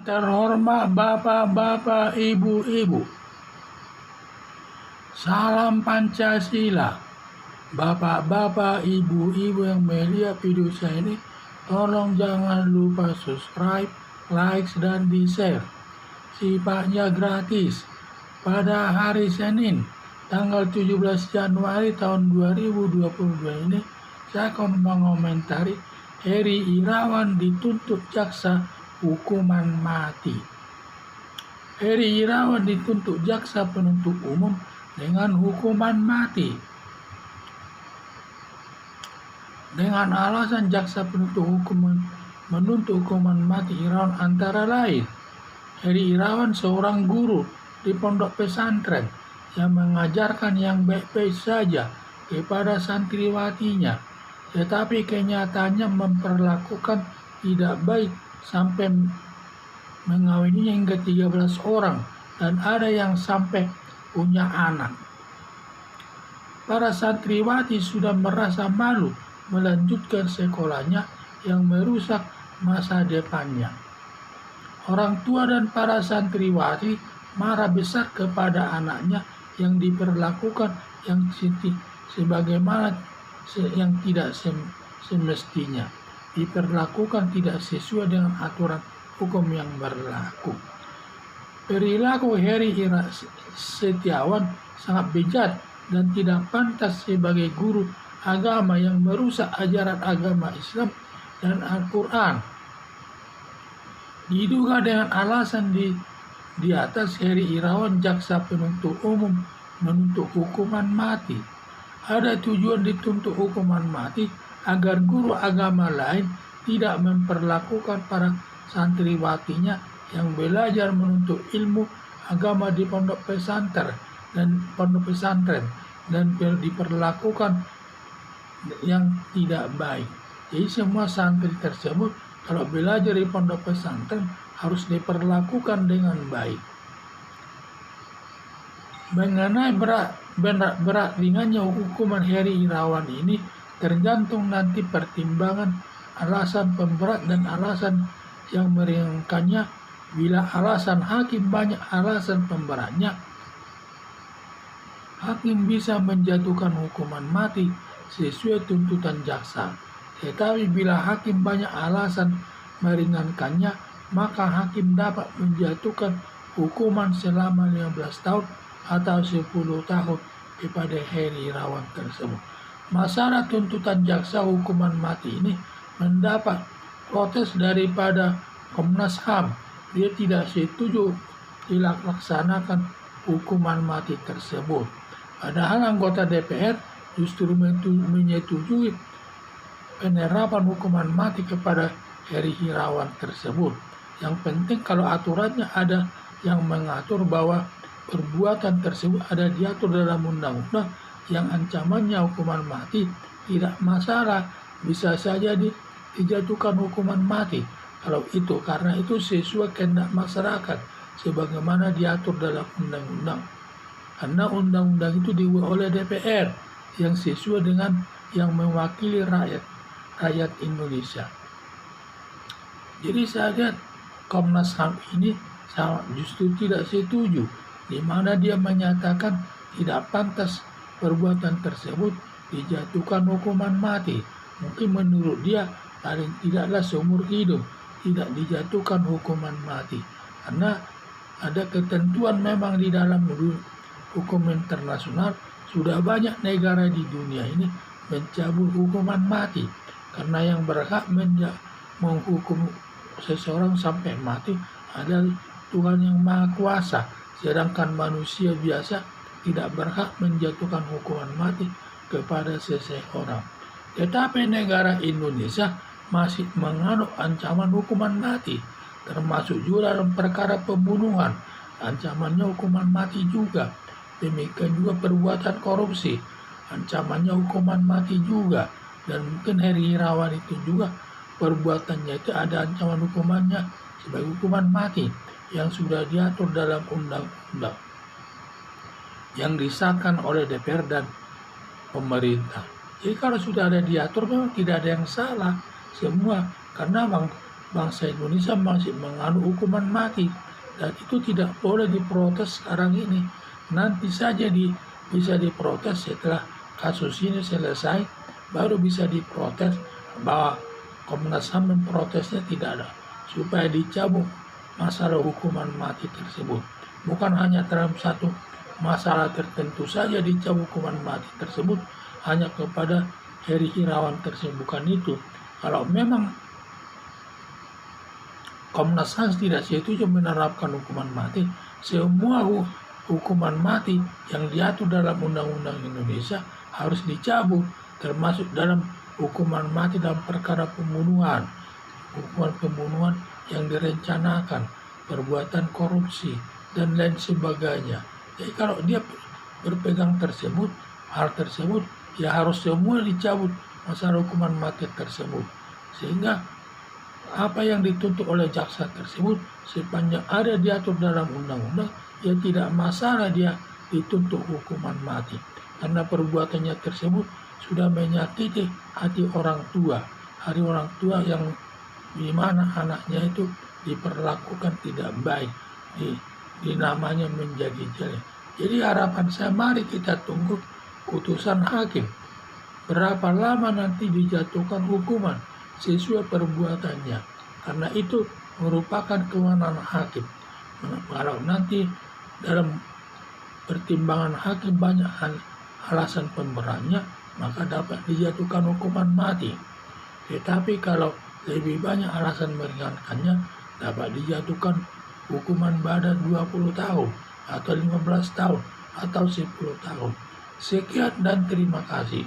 Terhormat Bapak-Bapak, Ibu-Ibu, salam Pancasila. Bapak-bapak, ibu-ibu yang melihat video saya ini, tolong jangan lupa subscribe, like, dan di-share. Sifatnya gratis. Pada hari Senin, tanggal 17 Januari tahun 2022 ini, saya akan mengomentari Heri Irawan dituntut jaksa hukuman mati. Heri Irawan dituntut jaksa penuntut umum dengan hukuman mati. Dengan alasan jaksa penuntut hukum menuntut hukuman mati Irawan antara lain, Heri Irawan seorang guru di pondok pesantren yang mengajarkan yang baik-baik saja kepada santriwatinya, tetapi kenyataannya memperlakukan tidak baik sampai mengawininya hingga 13 orang dan ada yang sampai punya anak. Para santriwati sudah merasa malu melanjutkan sekolahnya yang merusak masa depannya. Orang tua dan para santriwati marah besar kepada anaknya yang diperlakukan yang sebagaimana yang tidak semestinya, diperlakukan tidak sesuai dengan aturan hukum yang berlaku. Perilaku Heri Setiawan sangat bejat dan tidak pantas sebagai guru agama yang merusak ajaran agama Islam dan Al-Quran. Diduga dengan alasan di atas, Heri Irawan jaksa penuntut umum menuntut hukuman mati. Ada tujuan dituntut hukuman mati agar guru agama lain tidak memperlakukan para santriwatinya yang belajar menuntut ilmu agama di pondok pesantren dan diperlakukan yang tidak baik. Jadi semua santri tersebut kalau belajar di pondok pesantren harus diperlakukan dengan baik. Mengenai berat ringannya hukuman Heri Irawan ini tergantung nanti pertimbangan alasan pemberat dan alasan yang meringankannya. Bila alasan hakim banyak alasan pemberatnya, hakim bisa menjatuhkan hukuman mati sesuai tuntutan jaksa. Tetapi bila hakim banyak alasan meringankannya, maka hakim dapat menjatuhkan hukuman selama 15 tahun atau 10 tahun kepada Heri Irawan tersebut. Masalah tuntutan jaksa hukuman mati ini mendapat protes daripada Komnas HAM. Dia tidak setuju dilaksanakan hukuman mati tersebut. Padahal anggota DPR justru menyetujui penerapan hukuman mati kepada Heri Irawan tersebut. Yang penting kalau aturannya ada yang mengatur bahwa perbuatan tersebut ada diatur dalam undang-undang yang ancamannya hukuman mati, tidak masalah, bisa saja dijatuhkan hukuman mati kalau itu, karena itu sesuai kehendak masyarakat sebagaimana diatur dalam undang-undang. Karena undang-undang itu dibuat oleh DPR yang sesuai dengan yang mewakili rakyat Indonesia. Jadi saya lihat Komnas HAM ini justru tidak setuju, di mana dia menyatakan tidak pantas perbuatan tersebut dijatuhkan hukuman mati. Mungkin menurut dia paling tidaklah seumur hidup tidak dijatuhkan hukuman mati, karena ada ketentuan memang di dalam hukum internasional. Sudah banyak negara di dunia ini mencabut hukuman mati, karena yang berhak menghukum seseorang sampai mati adalah Tuhan yang Maha Kuasa, sedangkan manusia biasa tidak berhak menjatuhkan hukuman mati kepada seseorang. Tetapi negara Indonesia masih menganut ancaman hukuman mati, termasuk juga dalam perkara pembunuhan, ancamannya hukuman mati juga. Demikian juga perbuatan korupsi, ancamannya hukuman mati juga. Dan mungkin Heri Irawan itu juga perbuatannya itu ada ancaman hukumannya sebagai hukuman mati yang sudah diatur dalam undang-undang yang disahkan oleh DPR dan pemerintah. Jadi kalau sudah ada diatur memang tidak ada yang salah semua, karena bangsa Indonesia masih menganut hukuman mati, dan itu tidak boleh diprotes sekarang ini. Nanti saja bisa diprotes setelah kasus ini selesai, baru bisa diprotes bahwa Komnas HAM memprotesnya tidak ada, supaya dicabut masalah hukuman mati tersebut. Bukan hanya dalam satu masalah tertentu saja dicabut hukuman mati tersebut, hanya kepada Heri Irawan tersebut, bukan itu. Kalau memang Komnas HAM tidak setuju menerapkan hukuman mati, semua hukuman mati yang diatur dalam Undang-Undang Indonesia harus dicabut, termasuk dalam hukuman mati dalam perkara pembunuhan, hukuman pembunuhan yang direncanakan, perbuatan korupsi, dan lain sebagainya. Jadi kalau dia berpegang hal tersebut, ya harus semua dicabut masalah hukuman mati tersebut. Sehingga apa yang dituntut oleh jaksa tersebut, sepanjang ada diatur dalam undang-undang, ya tidak masalah dia dituntut hukuman mati. Karena perbuatannya tersebut sudah menyakiti hati orang tua yang di mana anaknya itu diperlakukan tidak baik, namanya menjadi jelek. Jadi harapan saya, mari kita tunggu putusan hakim. Berapa lama nanti dijatuhkan hukuman sesuai perbuatannya. Karena itu merupakan kewenangan hakim. Kalau nanti dalam pertimbangan hakim banyak alasan pemberatnya, maka dapat dijatuhkan hukuman mati. Tetapi kalau lebih banyak alasan meringankannya, dapat dijatuhkan hukuman badan 20 tahun atau 15 tahun atau 10 tahun. Sekian dan terima kasih.